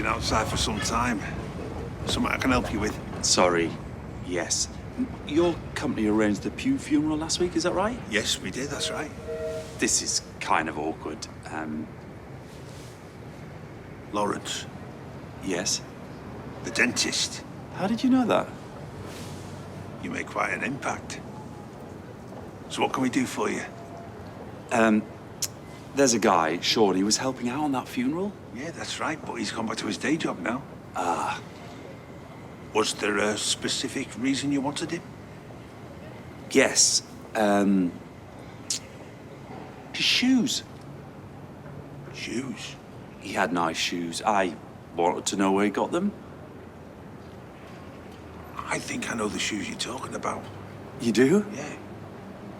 been outside for some time. Something I can help you with? Sorry, yes. Your company arranged the Pew funeral last week, is that right? Yes, we did, that's right. This is kind of awkward. Laurence, Yes? the dentist. How did you know that? You made quite an impact. So what can we do for you? There's a guy, Sean, he was helping out on that funeral. Yeah, that's right, but he's gone back to his day job now. Ah. Was there a specific reason you wanted him? Yes. His shoes. Shoes? He had nice shoes. I wanted to know where he got them. I think I know the shoes you're talking about. You do? Yeah.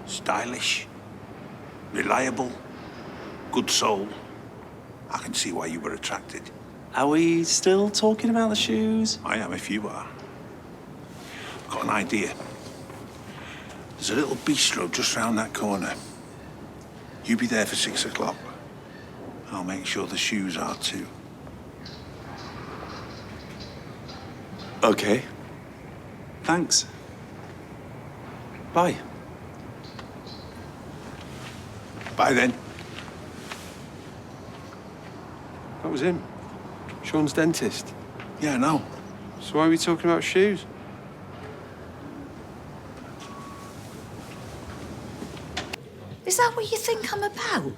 Stylish, reliable, good soul. I can see why you were attracted. Are we still talking about the shoes? I am if you are. I've got an idea. There's a little bistro just round that corner. You be there for 6 o'clock. I'll make sure the shoes are too. Okay. Thanks. Bye. Bye then. That was him. Sean's dentist. Yeah, I know. So why are we talking about shoes? Is that what you think I'm about?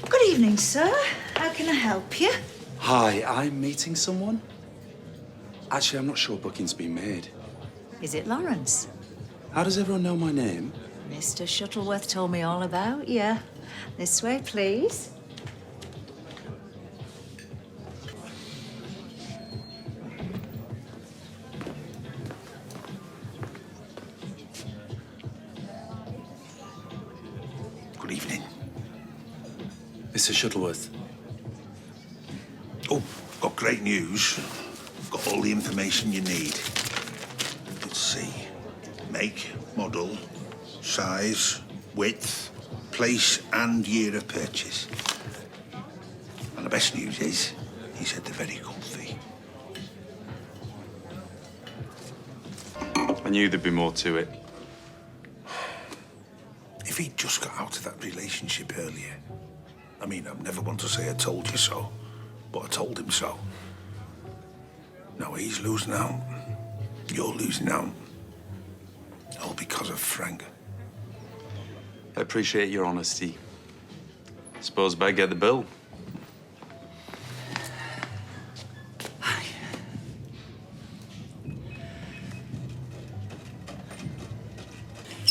Good evening, sir. How can I help you? Hi, I'm meeting someone. Actually, I'm not sure booking's been made. Is it Laurence? How does everyone know my name? Mr. Shuttleworth told me all about you. This way, please. Good evening. Mr. Shuttleworth. Oh, got great news. Got all the information you need. Let's see. Make, model, size, width, place and year of purchase. And the best news is, he said they're very comfy. I knew there'd be more to it. If he'd just got out of that relationship earlier. I mean, I'm never one to say I told you so, but I told him so. Now he's losing out. You're losing out. All because of Frank. I appreciate your honesty. Suppose I better get the bill.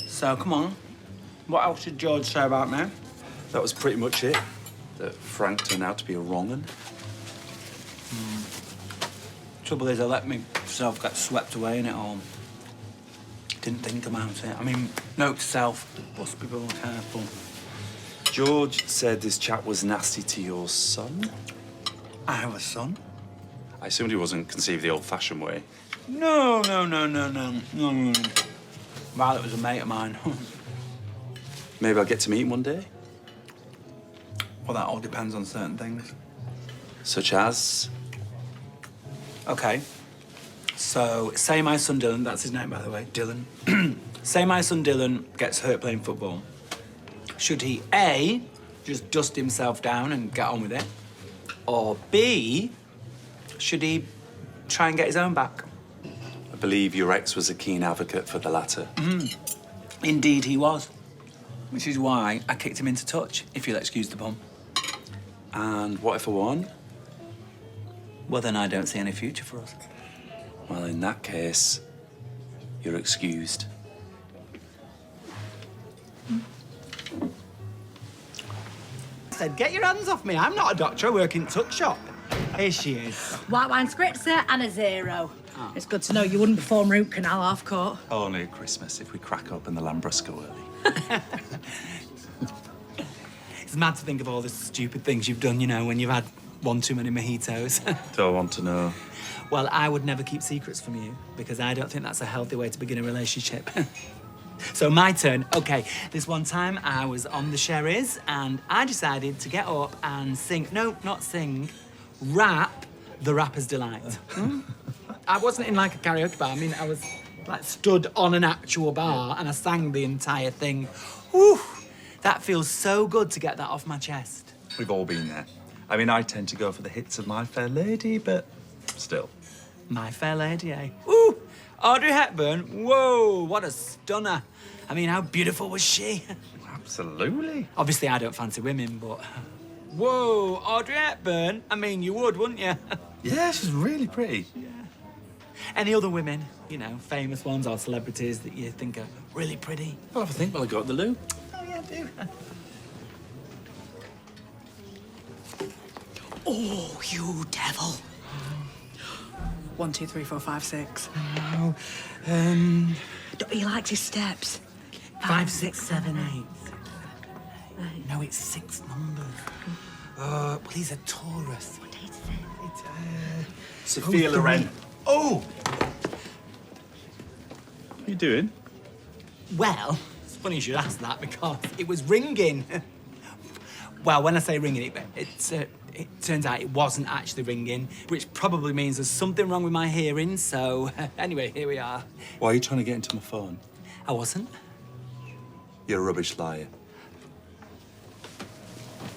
So, come on. What else did George say about me? That was pretty much it. That Frank turned out to be a wrong-un. Trouble is, I let myself get swept away in it all. Didn't think about it. I mean, note to self, must be real careful. George said this chap was nasty to your son. I have a son. I assumed he wasn't conceived the old-fashioned way. No. Well, it was a mate of mine. Maybe I'll get to meet him one day. Well, that all depends on certain things. Such as? Okay. So, say my son Dylan, that's his name, by the way, Dylan. Say my son Dylan gets hurt playing football. Should he, A, just dust himself down and get on with it? Or B, should he try and get his own back? I believe your ex was a keen advocate for the latter. Indeed he was. Which is why I kicked him into touch, if you'll excuse the pun. And what if I won? Well, then I don't see any future for us. Well, in that case, you're excused. Said, get your hands off me. I'm not a doctor. I work in tuck shop. Here she is. White wine spritzer and a zero. It's good to know you wouldn't perform root canal half court. Only at Christmas if we crack open the Lambrusco early. It's mad to think of all the stupid things you've done, you know, when you've had one too many mojitos. Do I want to know? Well, I would never keep secrets from you because I don't think that's a healthy way to begin a relationship. So my turn. Okay, this one time I was on the Sherries and I decided to get up and sing. No, not sing. Rap the Rapper's Delight. I wasn't in like a karaoke bar. I mean, I was like stood on an actual bar and I sang the entire thing. Whew, that feels so good to get that off my chest. We've all been there. I mean, I tend to go for the hits of My Fair Lady, but still. My Fair Lady, eh? Ooh, Audrey Hepburn. Whoa, what a stunner. I mean, how beautiful was she? Absolutely. Obviously, I don't fancy women, but... Whoa, Audrey Hepburn? I mean, you would, wouldn't you? Yeah, she's really pretty. Any other women, you know, famous ones or celebrities that you think are really pretty? I'll have a think while I go to the loo. Oh, yeah, do. Oh, you devil. 1, 2, 3, 4, 5, 6. No, He likes his steps. 5, 6, 7, 8. No, it's 6 numbers. Well, he's a Taurus. What date is it? It's, Sophia Loren. Oh! What are you doing? Well, it's funny you should ask that because it was ringing. Well, when I say ringing, it turns out it wasn't actually ringing, which probably means there's something wrong with my hearing. So anyway, here we are. Why are you trying to get into my phone? I wasn't. You're a rubbish liar.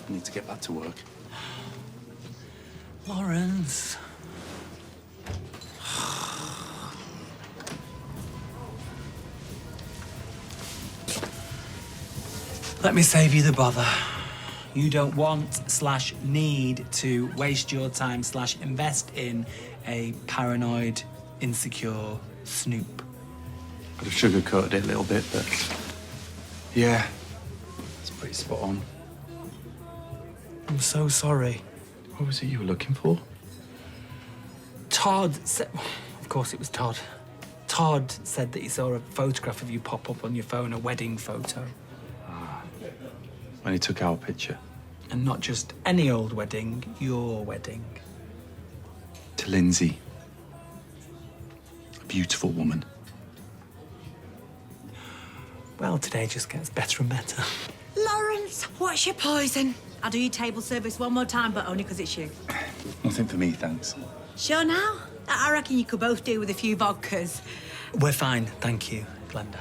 I need to get back to work. Laurence. Let me save you the bother. You don't want/need to waste your time/invest in a paranoid, insecure snoop. I'd have sugarcoated it a little bit, but yeah, it's pretty spot on. I'm so sorry. What was it you were looking for? Todd said... Of course it was Todd. Todd said that he saw a photograph of you pop up on your phone, a wedding photo. When he took our picture. And not just any old wedding, your wedding. To Lindsay. A beautiful woman. Well, today just gets better and better. Laurence, what's your poison? I'll do your table service one more time, but only because it's you. Nothing for me, thanks. Sure now? I reckon you could both do with a few vodkas. We're fine, thank you, Glenda.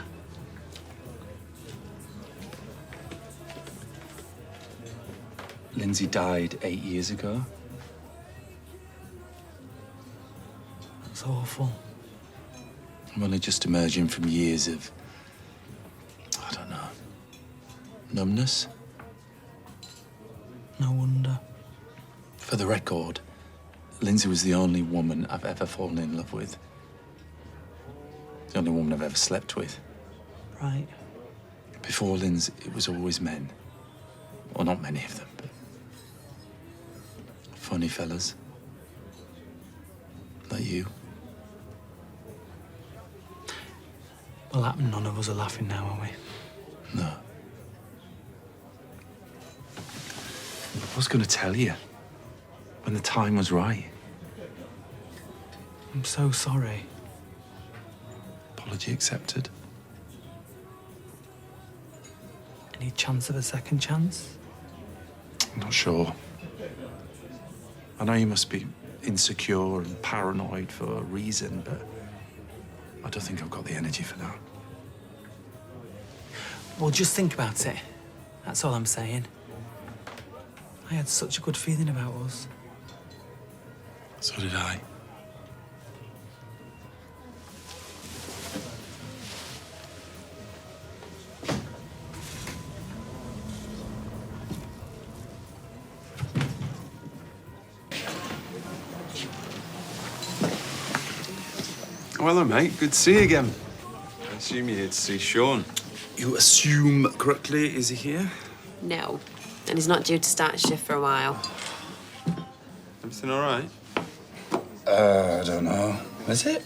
Lindsay died 8 years ago. That's awful. I'm only just emerging from years of, I don't know, numbness. No wonder. For the record, Lindsay was the only woman I've ever fallen in love with. The only woman I've ever slept with. Right. Before Lindsay, it was always men. Well, not many of them, but funny fellas. Like you. Well, none of us are laughing now, are we? No. I was going to tell you when the time was right. I'm so sorry. Apology accepted. Any chance of a second chance? I'm not sure. I know you must be insecure and paranoid for a reason, but I don't think I've got the energy for that. Well, just think about it. That's all I'm saying. I had such a good feeling about us. So did I. Well, hello, mate. Good to see you again. I assume you're here to see Sean. You assume correctly. Is he here? No, and he's not due to start shift for a while. Everything all right? I don't know. Is it?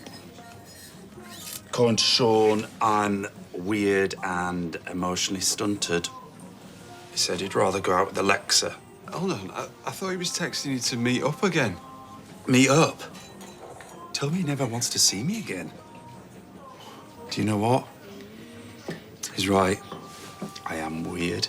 According to Sean, I'm weird and emotionally stunted. He said he'd rather go out with Alexa. Hold on. I thought he was texting you to meet up again. Meet up? Tell me he never wants to see me again. Do you know what? He's right. I am weird.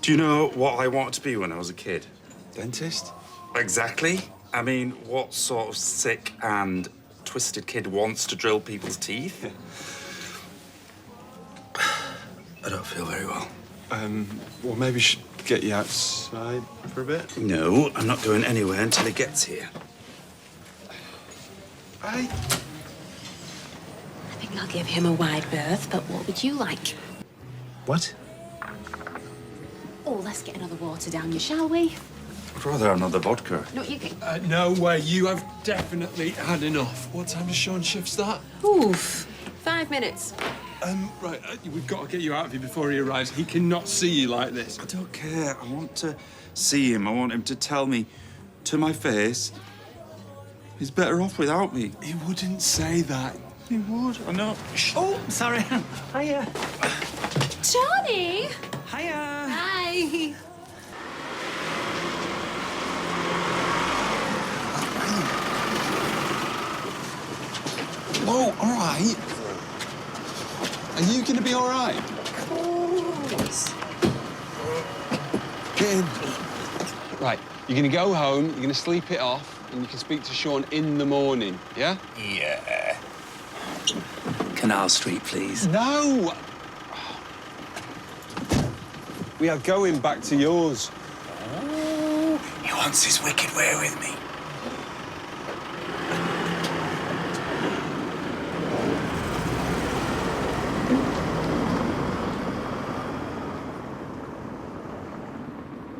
Do you know what I wanted to be when I was a kid? Dentist? Exactly. I mean, what sort of sick and twisted kid wants to drill people's teeth? I don't feel very well. Well, maybe we should get you outside for a bit. No, I'm not going anywhere until he gets here. Hey. I think I'll give him a wide berth, but what would you like? What? Oh, let's get another water down you, shall we? I'd rather have another vodka. No, you can. No way, you have definitely had enough. What time does Sean shift start? Oof. 5 minutes. Right, we've got to get you out of here before he arrives. He cannot see you like this. I don't care. I want to see him. I want him to tell me to my face he's better off without me. He wouldn't say that. He would. I know. Oh, sorry. Hiya. Johnny! Hiya. Hi. Whoa, all right. Are you going to be all right? Get in. Right, you're going to go home, you're going to sleep it off, and you can speak to Sean in the morning, yeah? Yeah. Canal Street, please. No! We are going back to yours. Oh, he wants his wicked way with me.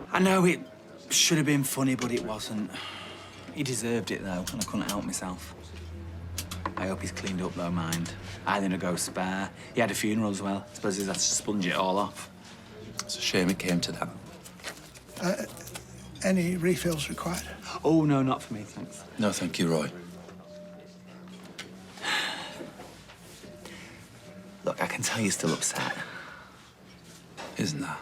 I know it should have been funny, but it wasn't. He deserved it, though, and I couldn't help myself. I hope he's cleaned up, though, mind. I didn't go spare. He had a funeral as well. I suppose he's had to sponge it all off. It's a shame it came to that. Any refills required? Oh, no, not for me, thanks. No, thank you, Roy. Look, I can tell you're still upset. Isn't that?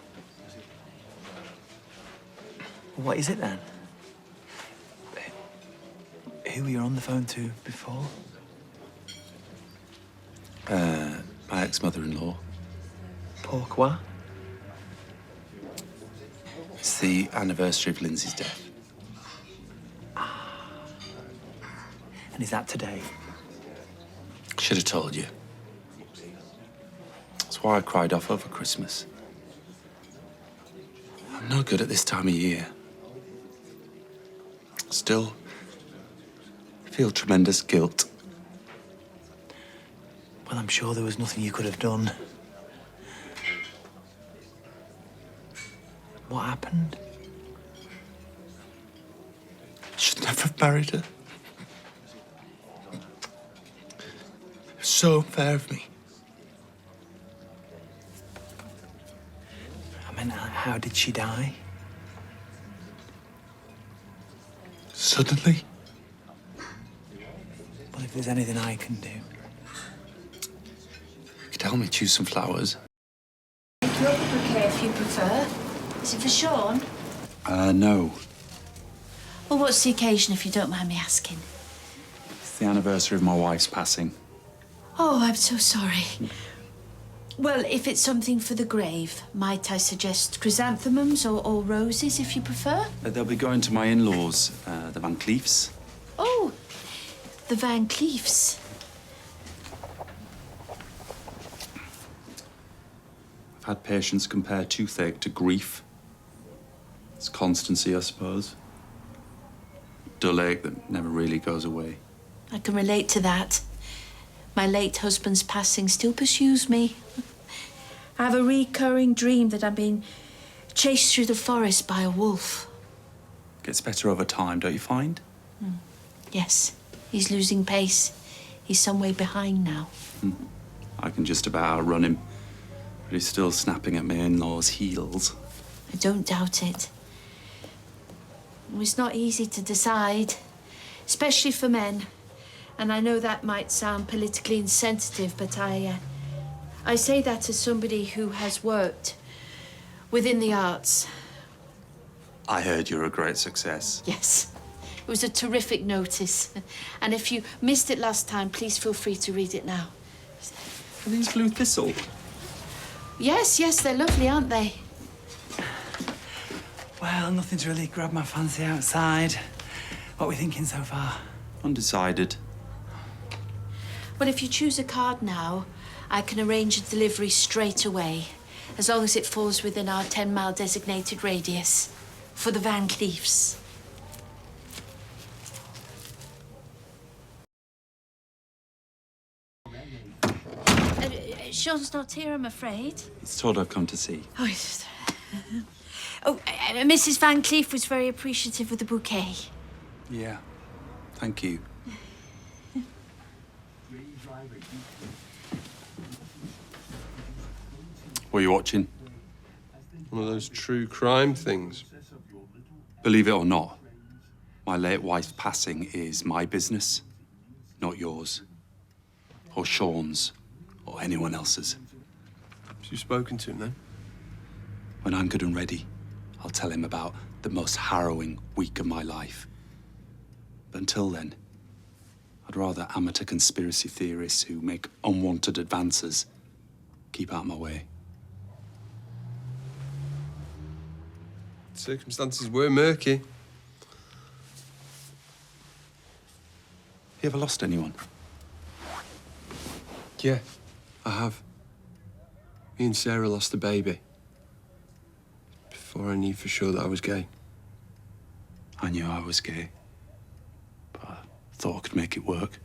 What is it, then? Who were you on the phone to before? My ex-mother-in-law. Pourquoi? It's the anniversary of Lindsay's death. And is that today? Should have told you. That's why I cried off over Christmas. I'm no good at this time of year. Still, I feel tremendous guilt. Well, I'm sure there was nothing you could have done. What happened? Should never have married her. It was so unfair of me. I mean, how did she die? Suddenly. Well, if there's anything I can do. You could help me choose some flowers. Make you up a bouquet if you prefer. Is it for Sean? No. Well, what's the occasion, if you don't mind me asking? It's the anniversary of my wife's passing. Oh, I'm so sorry. Well, if it's something for the grave, might I suggest chrysanthemums or roses, if you prefer? They'll be going to my in-laws, the Van Cleefs. Oh, the Van Cleefs. I've had patients compare toothache to grief. It's constancy, I suppose. Dull ache that never really goes away. I can relate to that. My late husband's passing still pursues me. I have a recurring dream that I'm being chased through the forest by a wolf. Gets better over time, don't you find? Yes, he's losing pace. He's some way behind now. I can just about outrun him. But he's still snapping at my in-laws' heels. I don't doubt it. It's not easy to decide, especially for men. And I know that might sound politically insensitive, but I say that as somebody who has worked within the arts. I heard you're a great success. Yes, it was a terrific notice. And if you missed it last time, please feel free to read it now. Are these blue thistle? Yes, yes, they're lovely, aren't they? Well, nothing's really grabbed my fancy outside. What are we thinking so far? Undecided. Well, if you choose a card now, I can arrange a delivery straight away, as long as it falls within our 10-mile designated radius for the Van Cleefs. Sean's not here, I'm afraid. It's told I've come to see. Oh, Mrs. Van Cleef was very appreciative of the bouquet. Yeah. Thank you. What are you watching? One of those true crime things. Believe it or not, my late wife's passing is my business, not yours, or Sean's, or anyone else's. So you've spoken to him then? When I'm good and ready, I'll tell him about the most harrowing week of my life. But until then, I'd rather amateur conspiracy theorists who make unwanted advances keep out of my way. Circumstances were murky. You ever lost anyone? Yeah, I have. Me and Sarah lost a baby. Before I knew for sure that I was gay. I knew I was gay, but I thought I could make it work.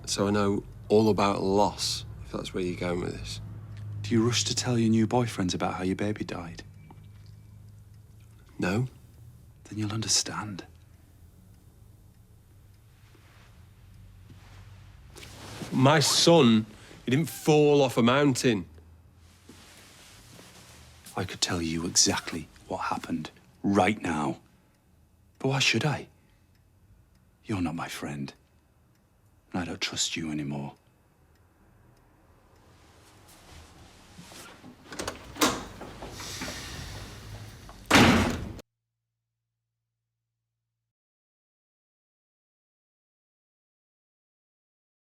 So I know all about loss, if that's where you're going with this. Do you rush to tell your new boyfriends about how your baby died? No? Then you'll understand. My son, he didn't fall off a mountain. I could tell you exactly what happened right now. But why should I? You're not my friend. And I don't trust you anymore.